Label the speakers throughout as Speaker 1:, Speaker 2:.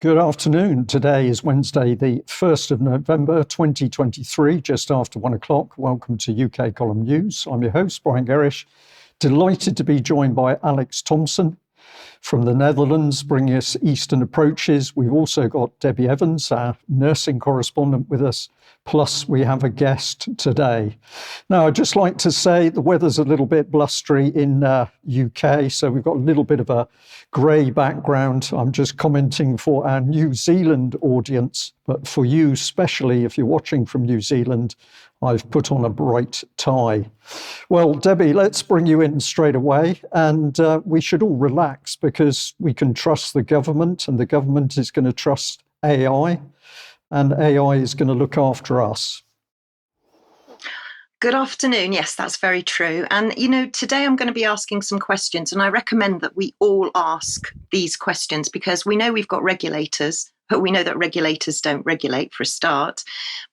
Speaker 1: Good afternoon. Today is Wednesday, the 1st of November, 2023, just after 1 o'clock. Welcome to UK Column News. I'm your host, Brian Gerrish. Delighted to be joined by Alex Thomson from the Netherlands, bringing us Eastern approaches. We've also got Debi Evans, our nursing correspondent, with us. Plus, we have a guest today. Now, I'd just like to say the weather's a little bit blustery in UK, so we've got a little bit of a grey background. I'm just commenting for our New Zealand audience, but for you, especially if you're watching from New Zealand, I've put on a bright tie. Well, Debi, let's bring you in straight away, and we should all relax because we can trust the government, and the government is going to trust AI, and AI is going to look after us.
Speaker 2: Good afternoon. Yes, that's very true. And, today I'm going to be asking some questions, and I recommend that we all ask these questions because we know we've got regulators, but we know that regulators don't regulate for a start.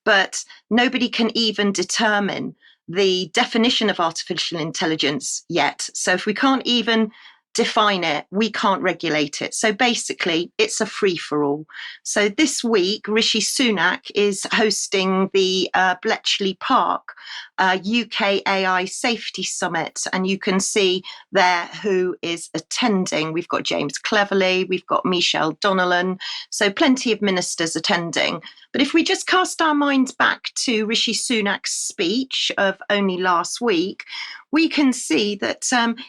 Speaker 2: But nobody can even determine the definition of artificial intelligence yet. So if we can't even define it, we can't regulate it. So basically, it's a free-for-all. So this week, Rishi Sunak is hosting the Bletchley Park UK AI Safety Summit, and you can see there who is attending. We've got James Cleverly, we've got Michelle Donnellan, so plenty of ministers attending. But if we just cast our minds back to Rishi Sunak's speech of only last week, we can see that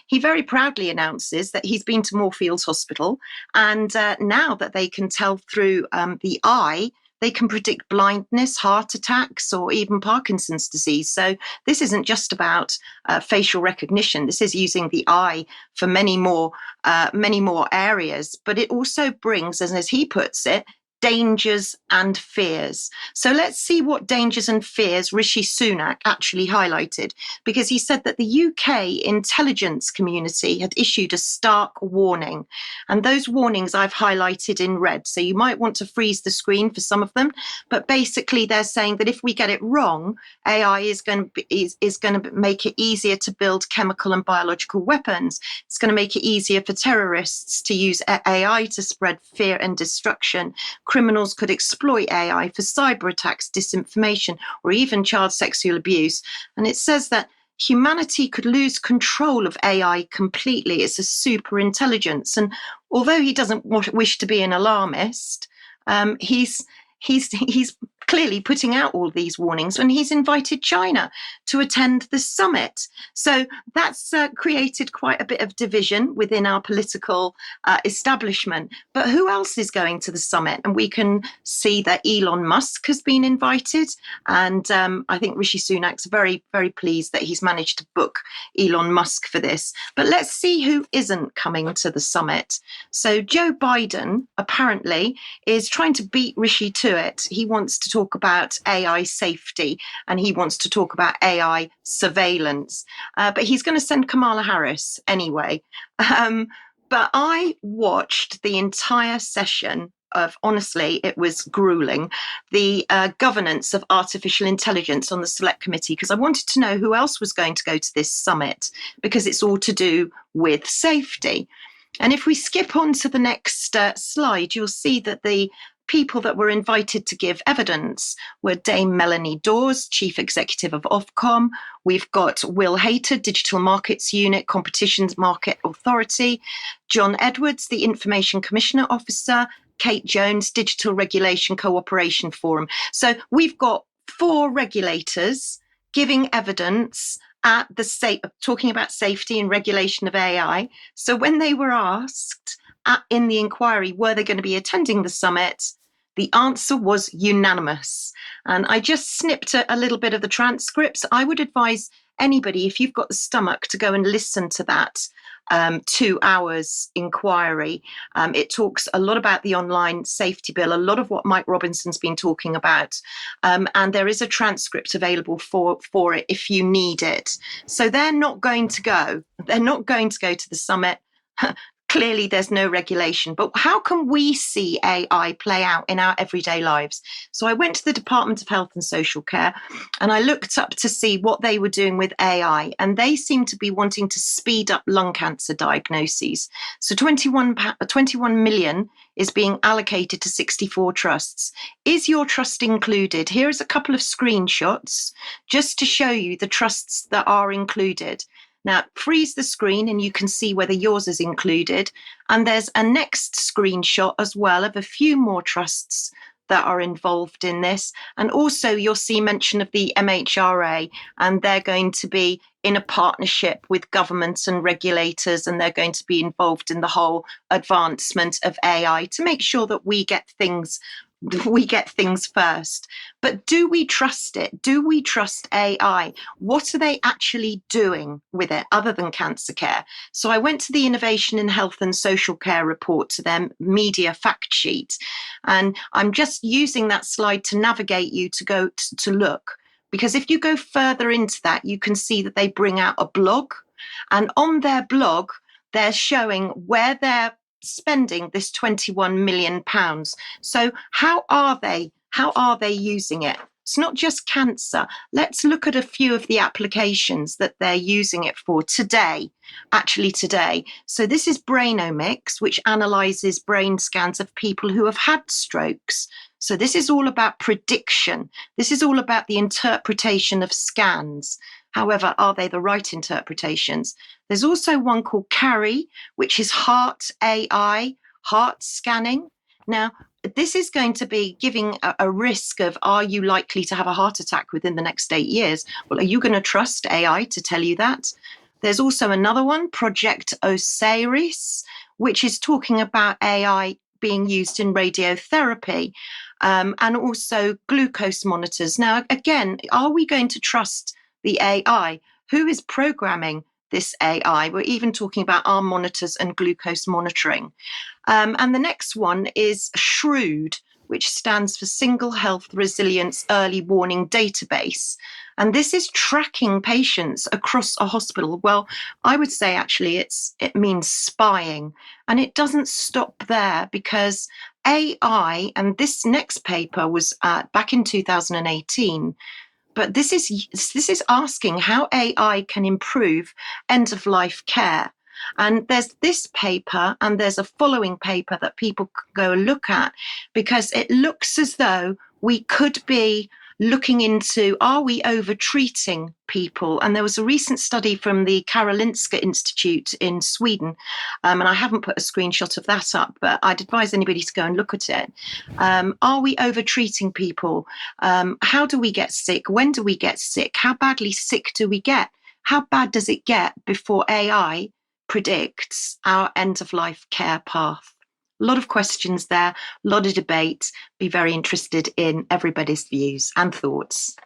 Speaker 2: he very proudly announces that he's been to Moorfields Hospital, and now that they can tell through the eye, they can predict blindness, heart attacks, or even Parkinson's disease. So this isn't just about facial recognition. This is using the eye for many more areas. But it also brings, as he puts it, dangers and fears. So let's see what dangers and fears Rishi Sunak actually highlighted, because he said that the UK intelligence community had issued a stark warning. And those warnings I've highlighted in red. So you might want to freeze the screen for some of them. But basically, they're saying that if we get it wrong, AI is going to make it easier to build chemical and biological weapons. It's going to make it easier for terrorists to use AI to spread fear and destruction. Criminals could exploit AI for cyber attacks, disinformation, or even child sexual abuse. And it says that humanity could lose control of AI completely. It's a super intelligence. And although he doesn't wish to be an alarmist, he's clearly putting out all these warnings, and he's invited China to attend the summit. So that's created quite a bit of division within our political establishment. But who else is going to the summit? And we can see that Elon Musk has been invited. And I think Rishi Sunak's very, very pleased that he's managed to book Elon Musk for this. But let's see who isn't coming to the summit. So Joe Biden apparently is trying to beat Rishi to it. He wants to talk about AI safety, and he wants to talk about AI surveillance. But he's going to send Kamala Harris anyway. But I watched the entire session of, honestly, it was grueling, the governance of artificial intelligence on the select committee, because I wanted to know who else was going to go to this summit, because it's all to do with safety. And if we skip on to the next slide, you'll see that the people that were invited to give evidence were Dame Melanie Dawes, Chief Executive of Ofcom. We've got Will Hayter, Digital Markets Unit, Competitions Market Authority, John Edwards, the Information Commissioner Officer, Kate Jones, Digital Regulation Cooperation Forum. So we've got 4 regulators giving evidence at the talking about safety and regulation of AI. So when they were asked in the inquiry, were they going to be attending the summit? The answer was unanimous. And I just snipped a little bit of the transcripts. I would advise anybody, if you've got the stomach, to go and listen to that 2 hours inquiry. It talks a lot about the online safety bill, a lot of what Mike Robinson's been talking about. And there is a transcript available for it if you need it. So they're not going to go. They're not going to go to the summit. clearly there's no regulation. But how can we see AI play out in our everyday lives? So I went to the Department of Health and Social Care and I looked up to see what they were doing with AI, and they seem to be wanting to speed up lung cancer diagnoses. So 21 million is being allocated to 64 trusts. Is your trust included? Here is a couple of screenshots just to show you the trusts that are included. Now, freeze the screen and you can see whether yours is included. And there's a next screenshot as well of a few more trusts that are involved in this. And also you'll see mention of the MHRA, and they're going to be in a partnership with governments and regulators, and they're going to be involved in the whole advancement of AI to make sure that we get things first. But do we trust it? Do we trust AI? What are they actually doing with it other than cancer care? So I went to the Innovation in Health and Social Care report, to their media fact sheet, and I'm just using that slide to navigate you to go to look. Because if you go further into that, you can see that they bring out a blog, and on their blog, they're showing where they're spending this £21 million. So how are they using it? It's not just cancer. Let's look at a few of the applications that they're using it for today. So this is Brainomics, which analyzes brain scans of people who have had strokes. So this is all about prediction. This is all about the interpretation of scans. However, are they the right interpretations? There's also one called Carrie, which is heart AI, heart scanning. Now, this is going to be giving a risk of, are you likely to have a heart attack within the next 8 years? Well, are you going to trust AI to tell you that? There's also another one, Project Osiris, which is talking about AI being used in radiotherapy, and also glucose monitors. Now, again, are we going to trust the AI? Who is programming this AI? We're even talking about arm monitors and glucose monitoring. And the next one is SHREWD, which stands for Single Health Resilience Early Warning Database. And this is tracking patients across a hospital. Well, I would say actually it means spying. And it doesn't stop there, because AI, and this next paper was back in 2018, but this is asking how AI can improve end-of-life care. And there's this paper and there's a following paper that people can go look at, because it looks as though we could be looking into, are we over-treating people? And there was a recent study from the Karolinska Institute in Sweden, and I haven't put a screenshot of that up, but I'd advise anybody to go and look at it. Are we over-treating people? How do we get sick? When do we get sick? How badly sick do we get? How bad does it get before AI predicts our end-of-life care path? A lot of questions there, a lot of debate. Be very interested in everybody's views and thoughts.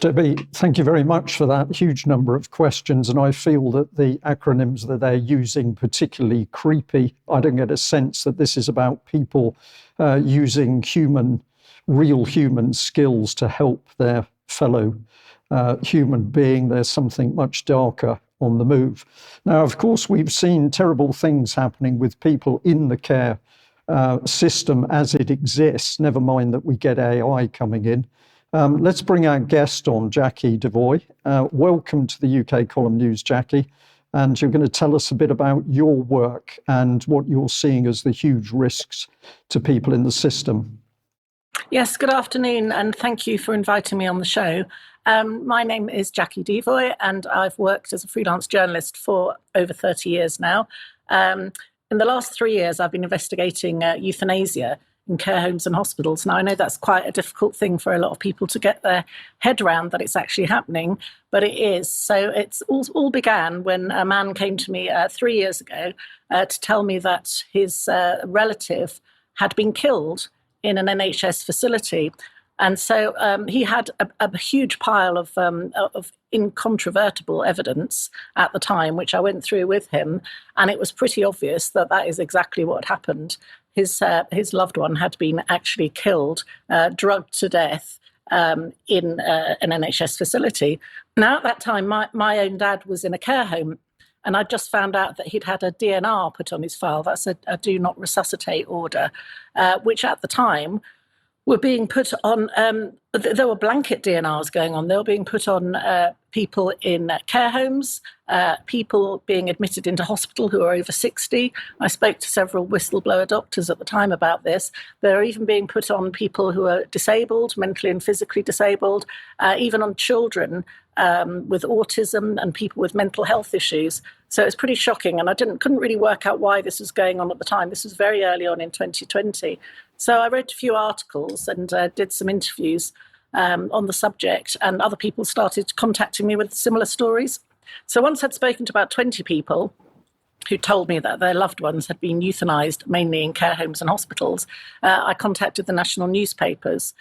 Speaker 1: Debbie, thank you very much for that huge number of questions. And I feel that the acronyms that they're using particularly creepy. I don't get a sense that this is about people using real human skills to help their fellow human being. There's something much darker on the move. Now, of course, we've seen terrible things happening with people in the care system as it exists, never mind that we get AI coming in. Let's bring our guest on, Jacqui Deevoy. Welcome to the UK Column News, Jacqui. And you're going to tell us a bit about your work and what you're seeing as the huge risks to people in the system.
Speaker 3: Yes, good afternoon, and thank you for inviting me on the show. My name is Jacqui Deevoy, and I've worked as a freelance journalist for over 30 years now. In the last 3 years, I've been investigating euthanasia in care homes and hospitals. Now, I know that's quite a difficult thing for a lot of people to get their head around, that it's actually happening, but it is. So it's all began when a man came to me 3 years ago to tell me that his relative had been killed in an NHS facility. And so he had a huge pile of incontrovertible evidence at the time, which I went through with him. And it was pretty obvious that that is exactly what happened. His loved one had been actually killed, drugged to death in an NHS facility. Now, at that time, my own dad was in a care home. And I just found out that he'd had a DNR put on his file. That's a do not resuscitate order, which at the time were being put on, there were blanket DNRs going on. They were being put on people in care homes, people being admitted into hospital who are over 60. I spoke to several whistleblower doctors at the time about this. They're even being put on people who are disabled, mentally and physically disabled, even on children with autism and people with mental health issues. So it's pretty shocking. And I couldn't really work out why this was going on at the time. This was very early on in 2020. So I wrote a few articles and did some interviews on the subject, and other people started contacting me with similar stories. So once I'd spoken to about 20 people who told me that their loved ones had been euthanized, mainly in care homes and hospitals, I contacted the national newspapers,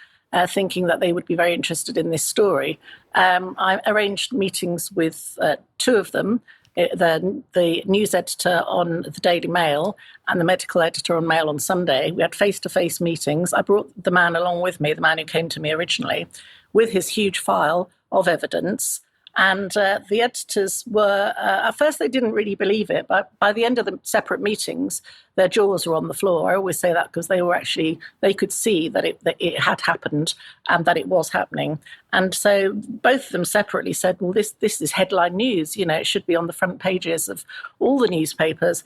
Speaker 3: thinking that they would be very interested in this story. I arranged meetings with two of them, the news editor on the Daily Mail and the medical editor on Mail on Sunday. We had face-to-face meetings. I brought the man along with me, the man who came to me originally, with his huge file of evidence. And the editors were, at first they didn't really believe it, but by the end of the separate meetings, their jaws were on the floor. I always say that because they could see that it had happened and that it was happening. And so both of them separately said, well, this is headline news. It should be on the front pages of all the newspapers.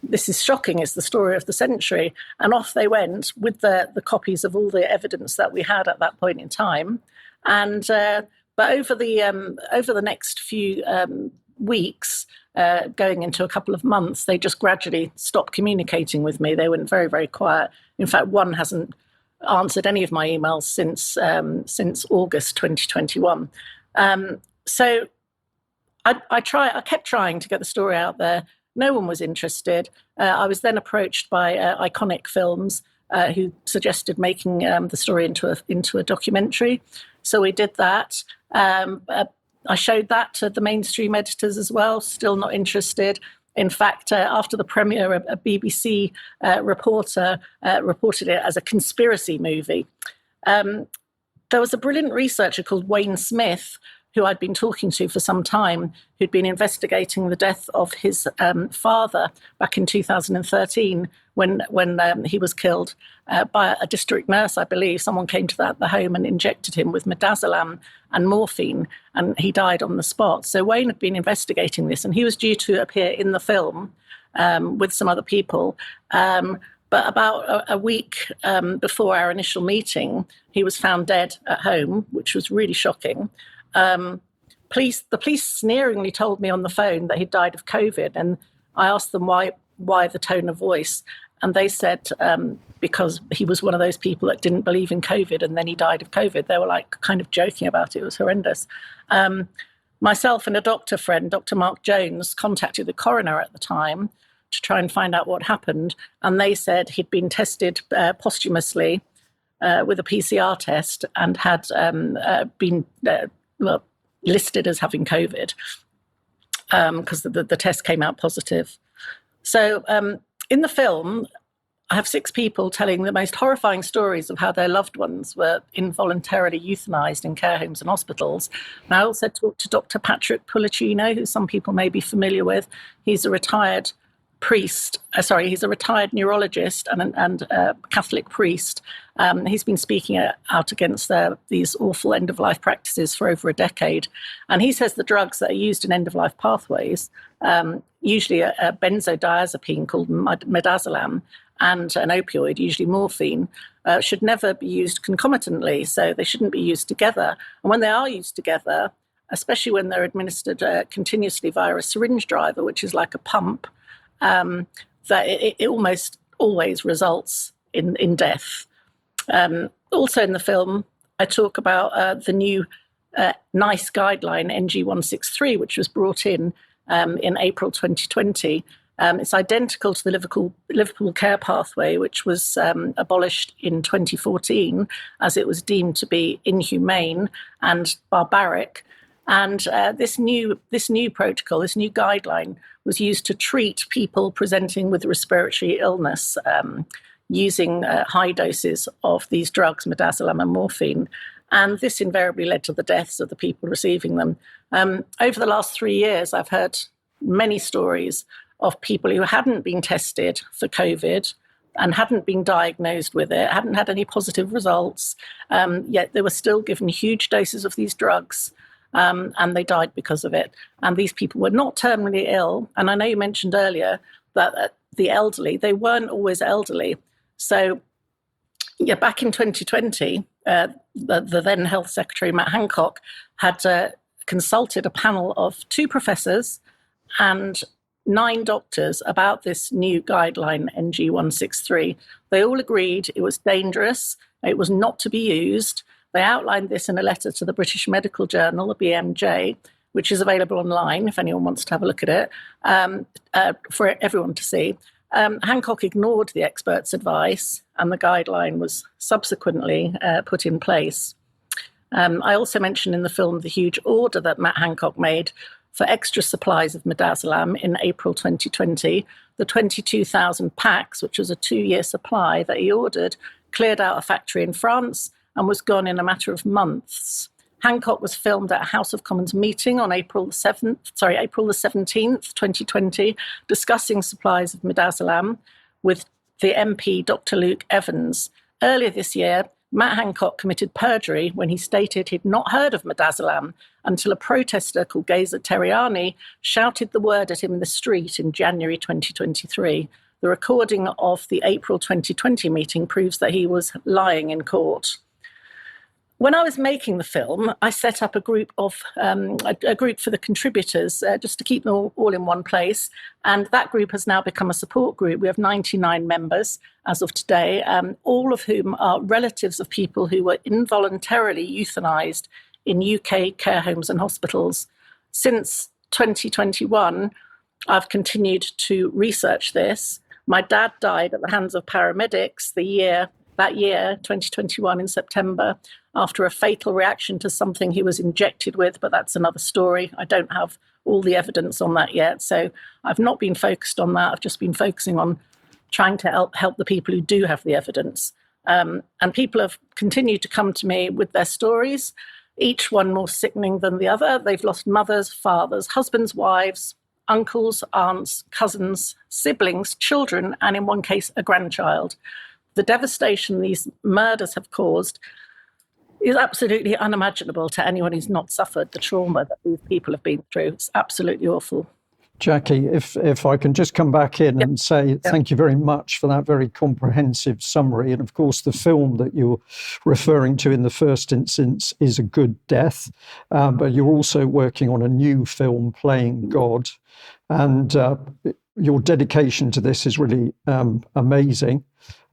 Speaker 3: This is shocking. It's the story of the century. And off they went with the copies of all the evidence that we had at that point in time. And but over the next few weeks, going into a couple of months, they just gradually stopped communicating with me. They went very, very quiet. In fact, one hasn't answered any of my emails since August 2021. So I kept trying to get the story out there. No one was interested. I was then approached by Iconic Films, who suggested making the story into a documentary. So we did that. I showed that to the mainstream editors as well, still not interested. In fact, after the premiere, a BBC reporter reported it as a conspiracy movie. There was a brilliant researcher called Wayne Smith, who I'd been talking to for some time, who'd been investigating the death of his father back in 2013 when he was killed by a district nurse, I believe. Someone came to the home and injected him with midazolam and morphine, and he died on the spot. So Wayne had been investigating this, and he was due to appear in the film with some other people. But about a week before our initial meeting, he was found dead at home, which was really shocking. The police sneeringly told me on the phone that he died of COVID, and I asked them why the tone of voice, and they said because he was one of those people that didn't believe in COVID, and then he died of COVID. They were like kind of joking about it. It was horrendous. Myself and a doctor friend, Dr. Mark Jones, contacted the coroner at the time to try and find out what happened, and they said he'd been tested posthumously with a PCR test and had been listed as having COVID because the test came out positive. So in the film, I have 6 people telling the most horrifying stories of how their loved ones were involuntarily euthanized in care homes and hospitals. And I also talked to Dr. Patrick Pulicino, who some people may be familiar with. He's a retired priest. He's a retired neurologist and a Catholic priest. He's been speaking out against these awful end-of-life practices for over a decade. And he says the drugs that are used in end-of-life pathways, usually a benzodiazepine called midazolam and an opioid, usually morphine, should never be used concomitantly. So they shouldn't be used together. And when they are used together, especially when they're administered continuously via a syringe driver, which is like a pump, that it almost always results in death. Also in the film, I talk about the new NICE guideline, NG163, which was brought in April 2020. It's identical to the Liverpool care pathway, which was abolished in 2014 as it was deemed to be inhumane and barbaric. And this new protocol, this new guideline, was used to treat people presenting with respiratory illness using high doses of these drugs, midazolam and morphine. And this invariably led to the deaths of the people receiving them. Over the last 3 years, I've heard many stories of people who hadn't been tested for COVID and hadn't been diagnosed with it, hadn't had any positive results, yet they were still given huge doses of these drugs, and they died because of it. And these people were not terminally ill. And I know you mentioned earlier that the elderly, they weren't always elderly. So yeah, back in 2020, the then Health Secretary, Matt Hancock, had consulted a panel of 2 professors and 9 doctors about this new guideline, NG 163. They all agreed it was dangerous, it was not to be used. They outlined this in a letter to the British Medical Journal, the BMJ, which is available online if anyone wants to have a look at it, for everyone to see. Hancock ignored the experts' advice, and the guideline was subsequently put in place. I also mentioned in the film the huge order that Matt Hancock made for extra supplies of midazolam in April 2020. The 22,000 packs, which was a 2-year supply that he ordered, cleared out a factory in France and was gone in a matter of months. Hancock was filmed at a House of Commons meeting on April the 17th, 2020, discussing supplies of midazolam with the MP, Dr. Luke Evans. Earlier this year, Matt Hancock committed perjury when he stated he'd not heard of midazolam until a protester called Gaza Terriani shouted the word at him in the street in January 2023. The recording of the April 2020 meeting proves that he was lying in court. When I was making the film, I set up a group of a group for the contributors, just to keep them all in one place. And that group has now become a support group. We have 99 members as of today, all of whom are relatives of people who were involuntarily euthanized in UK care homes and hospitals. Since 2021, I've continued to research this. My dad died at the hands of paramedics that year, 2021 in September, after a fatal reaction to something he was injected with, but that's another story. I don't have all the evidence on that yet. So I've not been focused on that. I've just been focusing on trying to help the people who do have the evidence. And people have continued to come to me with their stories, each one more sickening than the other. They've lost mothers, fathers, husbands, wives, uncles, aunts, cousins, siblings, children, and in one case, a grandchild. The devastation these murders have caused is absolutely unimaginable to anyone who's not suffered the trauma that these people have been through. It's absolutely awful.
Speaker 1: Jacqui, if I can just come back in and say thank you very much for that very comprehensive summary. And of course, the film that you're referring to in the first instance is A Good Death, but you're also working on a new film, Playing God. And your dedication to this is really amazing.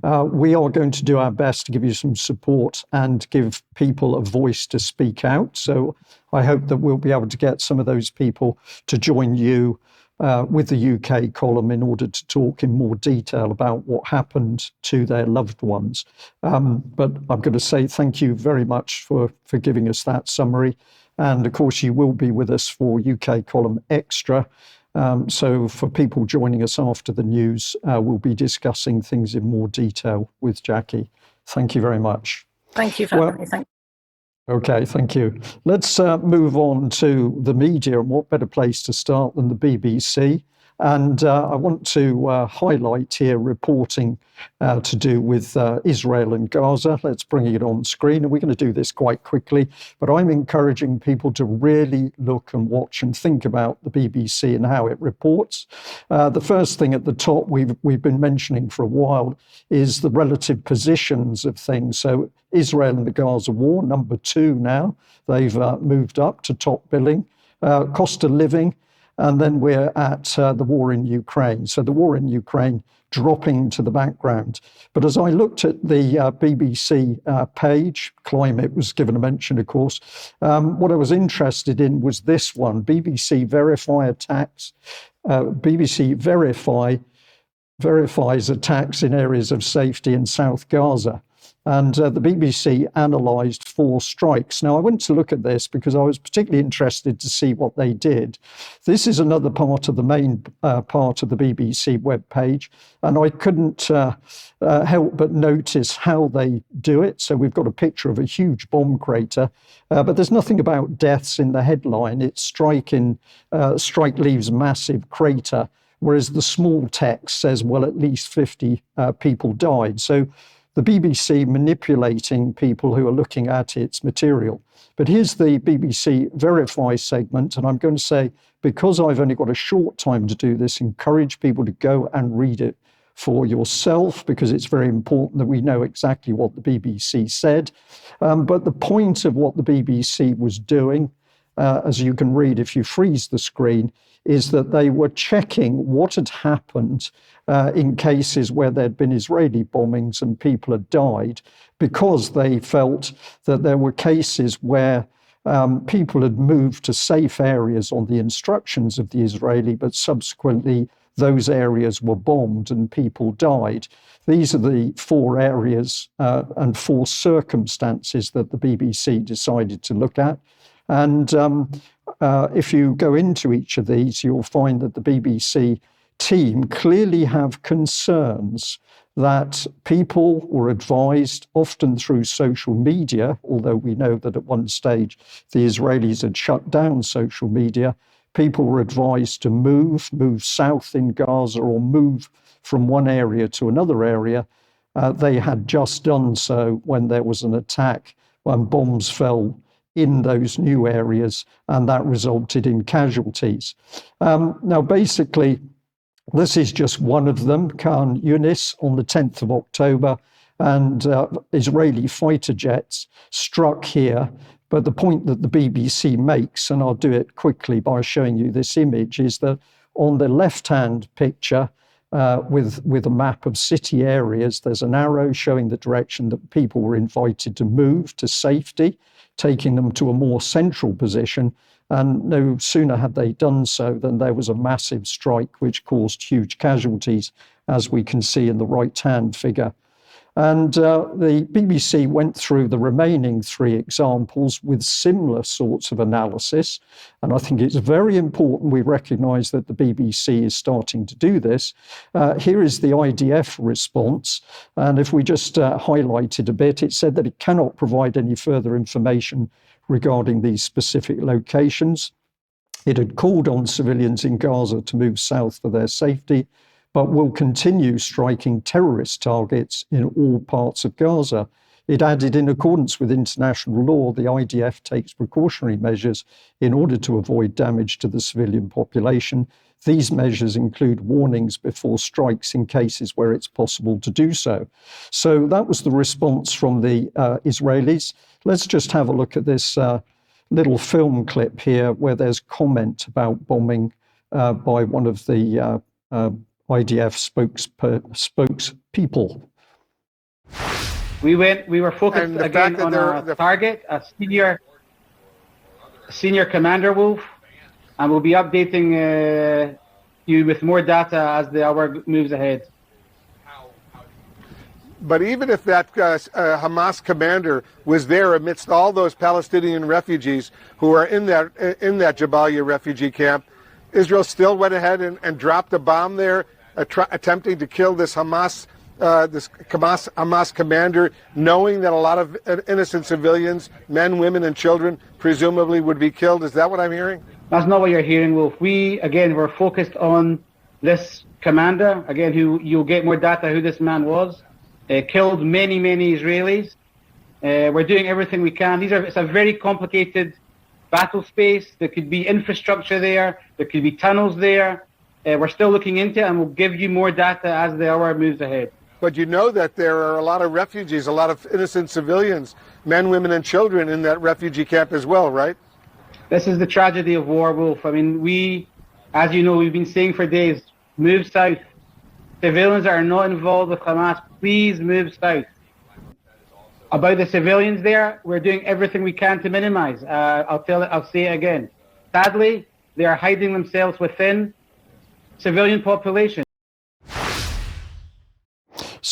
Speaker 1: We are going to do our best to give you some support and give people a voice to speak out. So I hope that we'll be able to get some of those people to join you with the UK column in order to talk in more detail about what happened to their loved ones. But I'm going to say thank you very much for giving us that summary. And of course, you will be with us for UK column extra. So for people joining us after the news, we'll be discussing things in more detail with Jacqui. Thank you very much.
Speaker 3: Thank you for having me. Thank you.
Speaker 1: Okay, thank you. Let's move on to the media, and what better place to start than the BBC? And I want to highlight here reporting to do with Israel and Gaza. Let's bring it on screen. And we're going to do this quite quickly, but I'm encouraging people to really look and watch and think about the BBC and how it reports. The first thing at the top we've been mentioning for a while is the relative positions of things. So Israel and the Gaza war, number 2 now. They've moved up to top billing. Cost of living. And then we're at the war in Ukraine. So the war in Ukraine dropping to the background. But as I looked at the BBC page, climate was given a mention, of course, what I was interested in was this one, BBC Verify attacks. BBC verifies attacks in areas of safety in South Gaza. And the BBC analysed 4 strikes. Now, I went to look at this because I was particularly interested to see what they did. This is another part of the main part of the BBC webpage, and I couldn't help but notice how they do it. So we've got a picture of a huge bomb crater, but there's nothing about deaths in the headline. It's strike leaves massive crater, whereas the small text says, well, at least 50 people died. So the BBC manipulating people who are looking at its material. But here's the BBC Verify segment, and I'm going to say, because I've only got a short time to do this, encourage people to go and read it for yourself, because it's very important that we know exactly what the BBC said. But the point of what the BBC was doing, as you can read if you freeze the screen, is that they were checking what had happened in cases where there'd been Israeli bombings and people had died, because they felt that there were cases where people had moved to safe areas on the instructions of the Israeli, but subsequently those areas were bombed and people died. These are the 4 areas and 4 circumstances that the BBC decided to look at. And if you go into each of these, you'll find that the BBC team clearly have concerns that people were advised, often through social media, although we know that at one stage the Israelis had shut down social media, people were advised to move south in Gaza or move from one area to another area. They had just done so when there was an attack, when bombs fell in those new areas, and that resulted in casualties. Now, basically, this is just one of them, Khan Yunis, on the 10th of October, and Israeli fighter jets struck here. But the point that the BBC makes, and I'll do it quickly by showing you this image, is that on the left-hand picture, with a map of city areas, there's an arrow showing the direction that people were invited to move to safety, taking them to a more central position. And no sooner had they done so than there was a massive strike which caused huge casualties, as we can see in the right-hand figure. And the BBC went through the remaining 3 examples with similar sorts of analysis. And I think it's very important we recognise that the BBC is starting to do this. Here is the IDF response. And if we just highlight it a bit, it said that it cannot provide any further information regarding these specific locations. It had called on civilians in Gaza to move south for their safety, but will continue striking terrorist targets in all parts of Gaza. It added, in accordance with international law, the IDF takes precautionary measures in order to avoid damage to the civilian population. These measures include warnings before strikes in cases where it's possible to do so. So that was the response from the Israelis. Let's just have a look at this little film clip here where there's comment about bombing by one of the IDF spokespeople.
Speaker 4: We were focused again on our target, a senior commander, Wolf, and we'll be updating you with more data as the hour moves ahead.
Speaker 5: But even if that Hamas commander was there amidst all those Palestinian refugees who are in that Jabalia refugee camp, Israel still went ahead and dropped a bomb there, attempting to kill this Hamas commander, knowing that a lot of innocent civilians, men, women, and children, presumably would be killed. Is that what I'm hearing?
Speaker 4: That's not what you're hearing, Wolf. We're focused on this commander, again, who you'll get more data who this man was. Killed many Israelis. We're doing everything we can. It's a very complicated battle space. There could be infrastructure there. There could be tunnels there. We're still looking into it, and we'll give you more data as the hour moves ahead.
Speaker 5: But you know that there are a lot of refugees, a lot of innocent civilians, men, women, and children in that refugee camp as well, right?
Speaker 4: This is the tragedy of war, Wolf. I mean, as you know, we've been saying for days, move south. Civilians that are not involved with Hamas, please move south. About the civilians there, we're doing everything we can to minimize. I'll say it again. Sadly, they are hiding themselves within civilian population.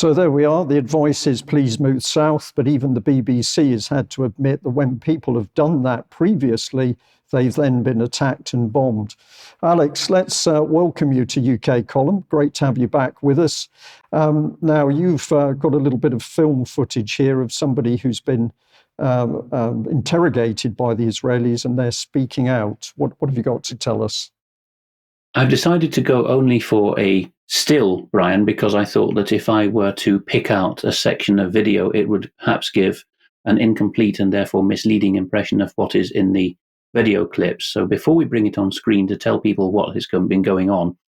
Speaker 1: So there we are. The advice is please move south, but even the BBC has had to admit that when people have done that previously, they've then been attacked and bombed. Alex, let's welcome you to UK Column. Great to have you back with us. Now, you've got a little bit of film footage here of somebody who's been interrogated by the Israelis, and they're speaking out. What have you got to tell us?
Speaker 6: I've decided to go only for a still, Brian, because I thought that if I were to pick out a section of video, it would perhaps give an incomplete and therefore misleading impression of what is in the video clips. So before we bring it on screen to tell people what has been going on,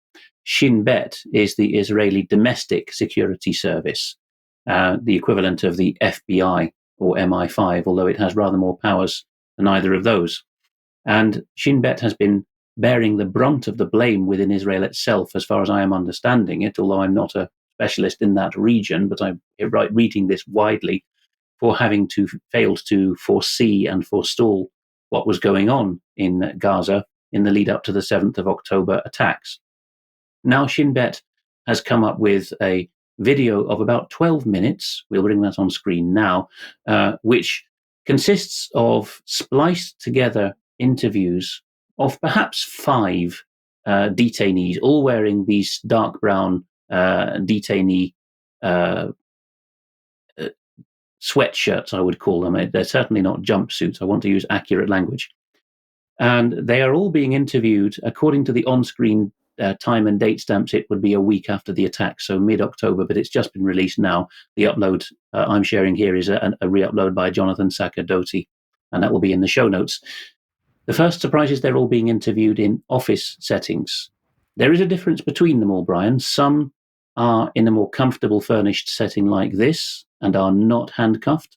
Speaker 6: Shin Bet is the Israeli Domestic Security Service, the equivalent of the FBI or MI5, although it has rather more powers than either of those. And Shin Bet has been bearing the brunt of the blame within Israel itself, as far as I am understanding it, although I'm not a specialist in that region, but I'm reading this widely, for having failed to foresee and forestall what was going on in Gaza in the lead up to the 7th of October attacks. Now Shin Bet has come up with a video of about 12 minutes, we'll bring that on screen now, which consists of spliced together interviews of perhaps 5 detainees, all wearing these dark brown detainee sweatshirts, I would call them. They're certainly not jumpsuits. I want to use accurate language. And they are all being interviewed according to the on-screen time and date stamps. It would be a week after the attack, so mid-October, but it's just been released now. The upload I'm sharing here is a re-upload by Jonathan Sacerdoti, and that will be in the show notes. The first surprise is they're all being interviewed in office settings. There is a difference between them all, Brian. Some are in a more comfortable furnished setting like this and are not handcuffed.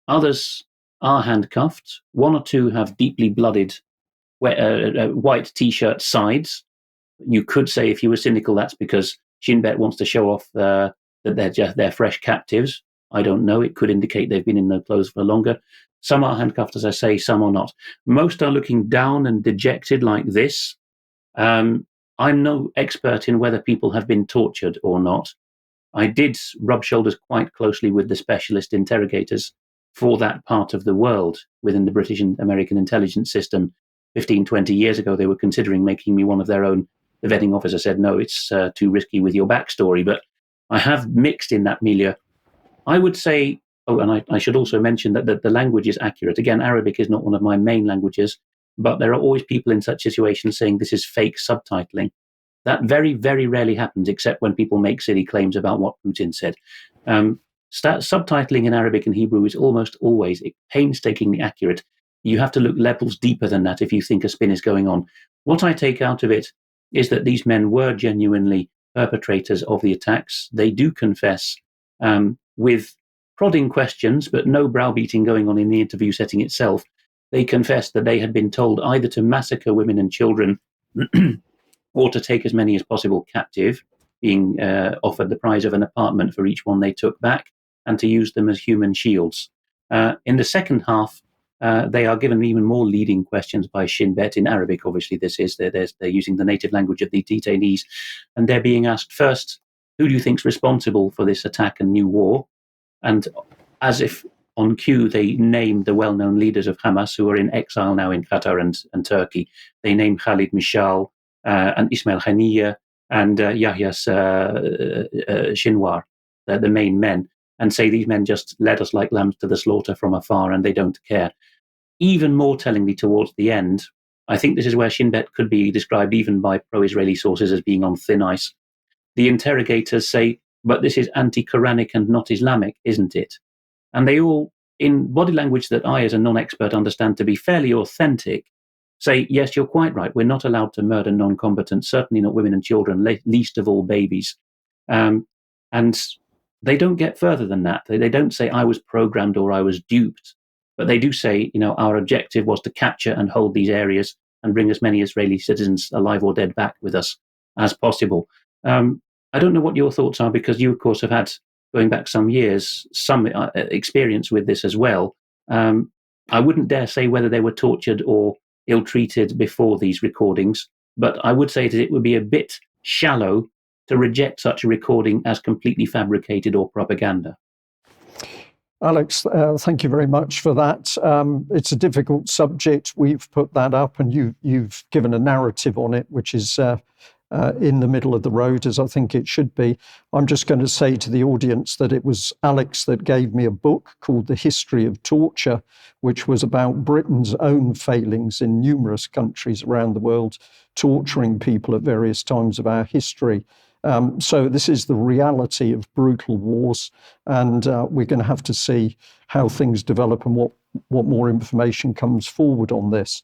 Speaker 6: Others are handcuffed. 1 or 2 have deeply blooded white T-shirt sides. You could say, if you were cynical, that's because Shin Bet wants to show off that they're fresh captives. I don't know. It could indicate they've been in no clothes for longer. Some are handcuffed, as I say, some are not. Most are looking down and dejected like this. I'm no expert in whether people have been tortured or not. I did rub shoulders quite closely with the specialist interrogators for that part of the world within the British and American intelligence system. 15, 20 years ago, they were considering making me one of their own. The vetting officer said, no, it's too risky with your backstory. But I have mixed in that milieu. I would say, and I should also mention that the language is accurate. Again, Arabic is not one of my main languages, but there are always people in such situations saying this is fake subtitling. That very, very rarely happens, except when people make silly claims about what Putin said. Subtitling in Arabic and Hebrew is almost always painstakingly accurate. You have to look levels deeper than that if you think a spin is going on. What I take out of it is that these men were genuinely perpetrators of the attacks. They do confess with prodding questions, but no browbeating going on in the interview setting itself. They confessed that they had been told either to massacre women and children or to take as many as possible captive, being offered the prize of an apartment for each one they took back, and to use them as human shields. In the second half, they are given even more leading questions by Shin Bet in Arabic. Obviously, they're using the native language of the detainees, and they're being asked first, who do you think's responsible for this attack and new war? And as if on cue, they name the well-known leaders of Hamas who are in exile now in Qatar and Turkey. They name Khalid Mishal and Ismail Haniyeh and Yahya Sinwar, the main men, and say these men just led us like lambs to the slaughter from afar and they don't care. Even more tellingly towards the end, I think this is where Shin Bet could be described even by pro-Israeli sources as being on thin ice. The interrogators say, but this is anti-Quranic and not Islamic, isn't it? And they all, in body language that I as a non-expert understand to be fairly authentic, say, yes, you're quite right. We're not allowed to murder non-combatants, certainly not women and children, least of all babies. And they don't get further than that. They don't say I was programmed or I was duped, but they do say, our objective was to capture and hold these areas and bring as many Israeli citizens alive or dead back with us as possible. I don't know what your thoughts are, because you, of course, have had, going back some years, some experience with this as well. I wouldn't dare say whether they were tortured or ill-treated before these recordings, but I would say that it would be a bit shallow to reject such a recording as completely fabricated or propaganda?
Speaker 1: Alex, thank you very much for that. It's a difficult subject. We've put that up, and you've given a narrative on it, which is in the middle of the road, as I think it should be. I'm just going to say to the audience that it was Alex that gave me a book called The History of Torture, which was about Britain's own failings in numerous countries around the world, torturing people at various times of our history. So this is the reality of brutal wars, and we're going to have to see how things develop and what more information comes forward on this.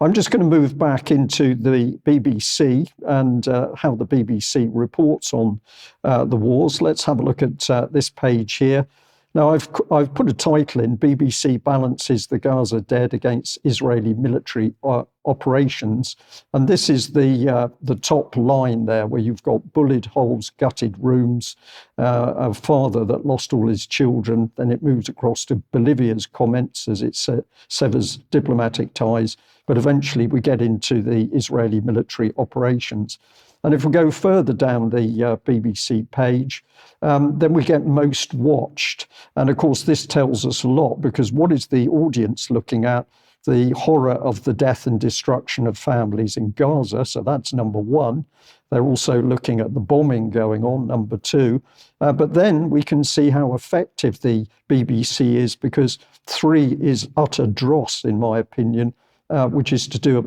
Speaker 1: I'm just going to move back into the BBC and how the BBC reports on the wars. Let's have a look at this page here. Now, I've put a title in: BBC balances the Gaza dead against Israeli military operations. And this is the top line there, where you've got bullet holes, gutted rooms, a father that lost all his children. Then it moves across to Bolivia's comments as it severs diplomatic ties. But eventually we get into the Israeli military operations. And if we go further down the BBC page, then we get most watched. And of course, this tells us a lot, because what is the audience looking at? The horror of the death and destruction of families in Gaza. So that's number one. They're also looking at the bombing going on, number two. But then we can see how effective the BBC is, because three is utter dross, in my opinion, which is to do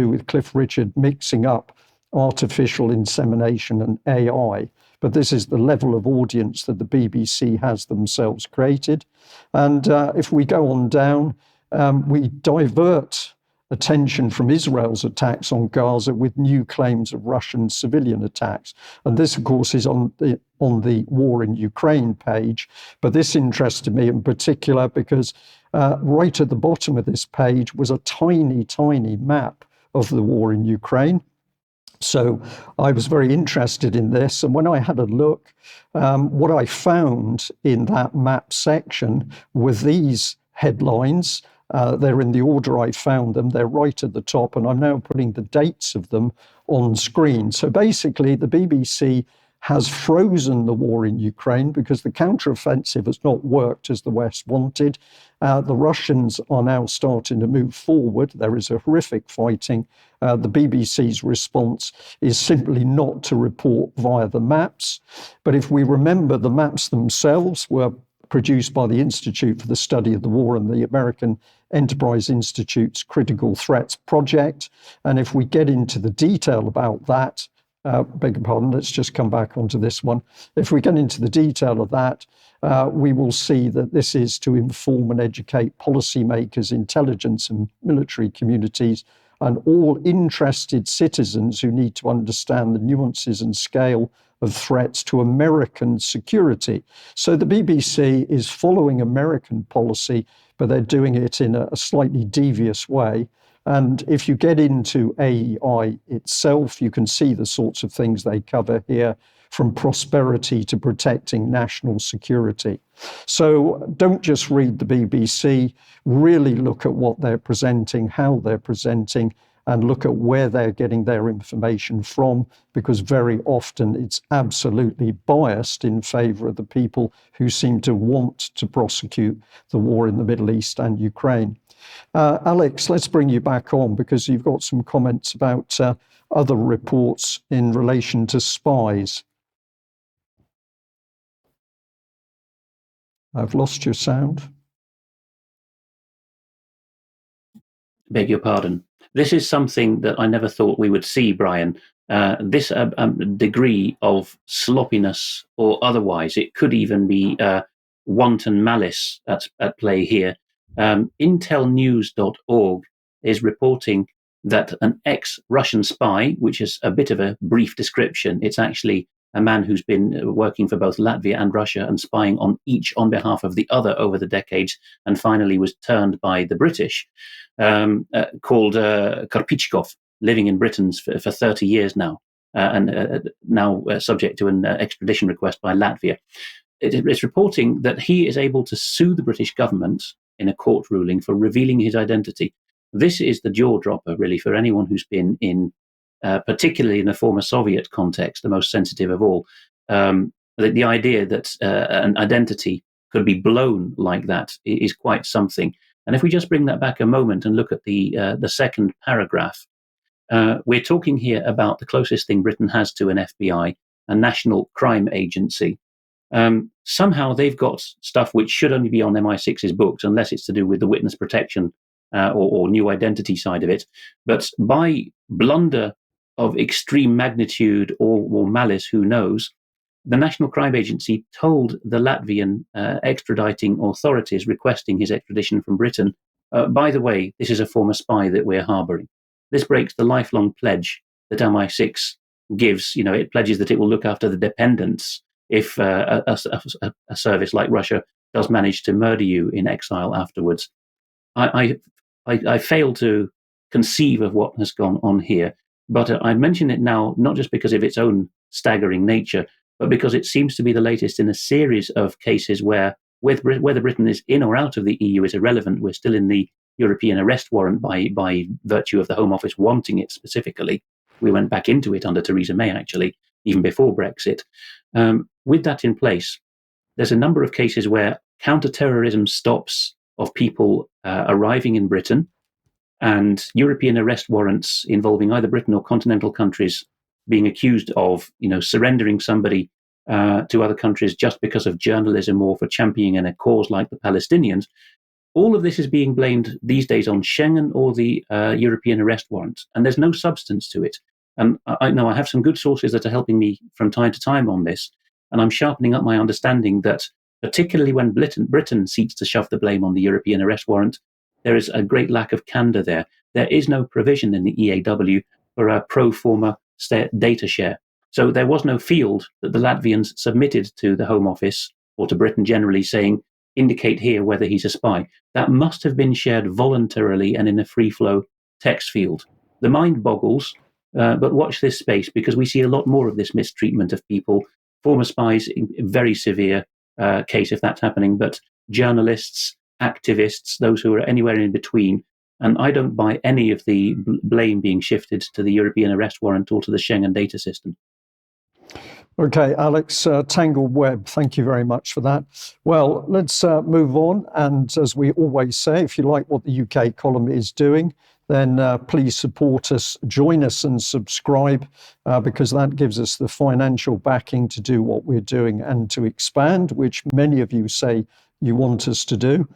Speaker 1: with Cliff Richard mixing up artificial insemination and AI. But this is the level of audience that the BBC has themselves created. And if we go on down, we divert attention from Israel's attacks on Gaza with new claims of Russian civilian attacks. And this, of course, is on the war in Ukraine page. But this interested me in particular because right at the bottom of this page was a tiny, tiny map of the war in Ukraine. So I was very interested in this. And when I had a look, what I found in that map section were these headlines. They're in the order I found them. They're right at the top, and I'm now putting the dates of them on screen. So basically, the BBC has frozen the war in Ukraine because the counteroffensive has not worked as the West wanted. The Russians are now starting to move forward. There is a horrific fighting. The BBC's response is simply not to report via the maps. But if we remember, the maps themselves were produced by the Institute for the Study of the War and the American Enterprise Institute's Critical Threats Project. And if we get into the detail about that, beg your pardon, let's just come back onto this one. If we get into the detail of that, we will see that this is to inform and educate policymakers, intelligence and military communities, and all interested citizens who need to understand the nuances and scale of threats to American security. So the BBC is following American policy, but they're doing it in a slightly devious way. And if you get into AEI itself, you can see the sorts of things they cover here, from prosperity to protecting national security. So don't just read the BBC, really look at what they're presenting, how they're presenting, and look at where they're getting their information from, because very often it's absolutely biased in favor of the people who seem to want to prosecute the war in the Middle East and Ukraine. Alex, let's bring you back on, because you've got some comments about other reports in relation to spies. I've lost your sound.
Speaker 6: Beg your pardon. This is something that I never thought we would see, Brian. This degree of sloppiness or otherwise, it could even be wanton malice at play here. Intelnews.org is reporting that an ex-Russian spy, which is a bit of a brief description, it's actually a man who's been working for both Latvia and Russia and spying on each on behalf of the other over the decades, and finally was turned by the British, called Karpichkov, living in Britain for 30 years now, and now subject to an extradition request by Latvia. It's reporting that he is able to sue the British government in a court ruling for revealing his identity. This is the jaw dropper, really, for anyone who's been in particularly in the former Soviet context, the most sensitive of all. The idea that an identity could be blown like that is quite something. And if we just bring that back a moment and look at the second paragraph, we're talking here about the closest thing Britain has to an FBI, a national crime agency. Somehow they've got stuff which should only be on MI6's books, unless it's to do with the witness protection or new identity side of it. But by blunder of extreme magnitude or malice, who knows, the National Crime Agency told the Latvian extraditing authorities requesting his extradition from Britain, by the way, this is a former spy that we're harbouring. This breaks the lifelong pledge that MI6 gives. It pledges that it will look after the dependents if a service like Russia does manage to murder you in exile afterwards. I fail to conceive of what has gone on here, but I mention it now not just because of its own staggering nature, but because it seems to be the latest in a series of cases where whether Britain is in or out of the EU is irrelevant. We're still in the European arrest warrant by virtue of the Home Office wanting it specifically. We went back into it under Theresa May, actually, even before Brexit. With that in place, there's a number of cases where counter-terrorism stops of people arriving in Britain and European arrest warrants involving either Britain or continental countries being accused of, surrendering somebody to other countries just because of journalism or for championing a cause like the Palestinians. All of this is being blamed these days on Schengen or the European arrest warrant, and there's no substance to it. And I know I have some good sources that are helping me from time to time on this, and I'm sharpening up my understanding that particularly when Britain seeks to shove the blame on the European arrest warrant, there is a great lack of candour there. There is no provision in the EAW for a pro forma data share. So there was no field that the Latvians submitted to the Home Office or to Britain generally saying, indicate here whether he's a spy. That must have been shared voluntarily and in a free flow text field. The mind boggles, but watch this space because we see a lot more of this mistreatment of people, former spies, very severe case if that's happening, but journalists, activists, those who are anywhere in between. And I don't buy any of the blame being shifted to the European arrest warrant or to the Schengen data system.
Speaker 1: Okay, Alex, Tangled Web, thank you very much for that. Well, let's move on. And as we always say, if you like what the UK column is doing, then please support us, join us and subscribe because that gives us the financial backing to do what we're doing and to expand, which many of you say you want us to do.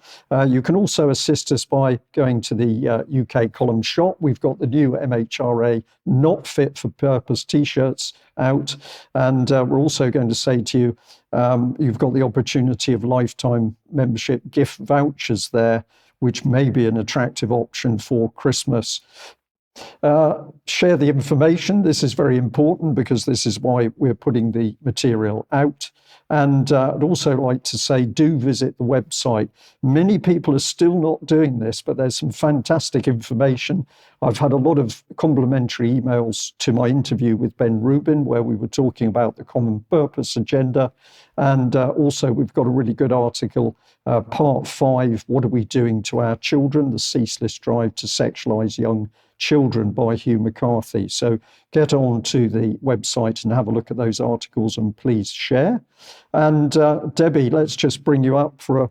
Speaker 1: You can also assist us by going to the UK column shop. We've got the new MHRA Not Fit for Purpose t-shirts out. And we're also going to say to you, you've got the opportunity of lifetime membership gift vouchers there, which may be an attractive option for Christmas. Share the information. This is very important because this is why we're putting the material out. And I'd also like to say, do visit the website. Many people are still not doing this, but there's some fantastic information. I've had a lot of complimentary emails to my interview with Ben Rubin, where we were talking about the common purpose agenda. And also we've got a really good article, part 5, What Are We Doing to Our Children? The Ceaseless Drive to Sexualize Young Children by Hugh McCarthy. So get on to the website and have a look at those articles and please share. And Debbie, let's just bring you up for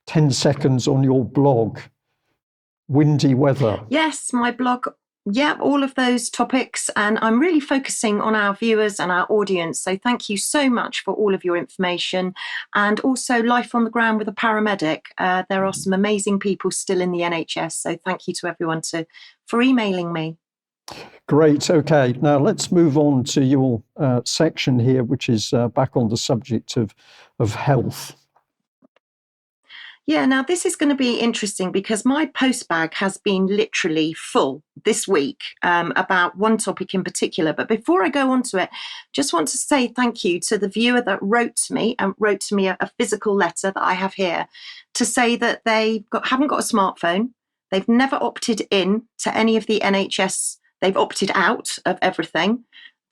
Speaker 1: 10 seconds on your blog, Windy Weather.
Speaker 2: Yes, my blog. Yeah, all of those topics. And I'm really focusing on our viewers and our audience. So thank you so much for all of your information. And also Life on the Ground with a Paramedic. There are some amazing people still in the NHS. So thank you to everyone for emailing me.
Speaker 1: Great. Okay. Now let's move on to your section here, which is back on the subject of health.
Speaker 2: Yeah, now this is going to be interesting because my post bag has been literally full this week about one topic in particular. But before I go on to it, just want to say thank you to the viewer that wrote to me a physical letter that I have here to say that they haven't got a smartphone. They've never opted in to any of the NHS. They've opted out of everything.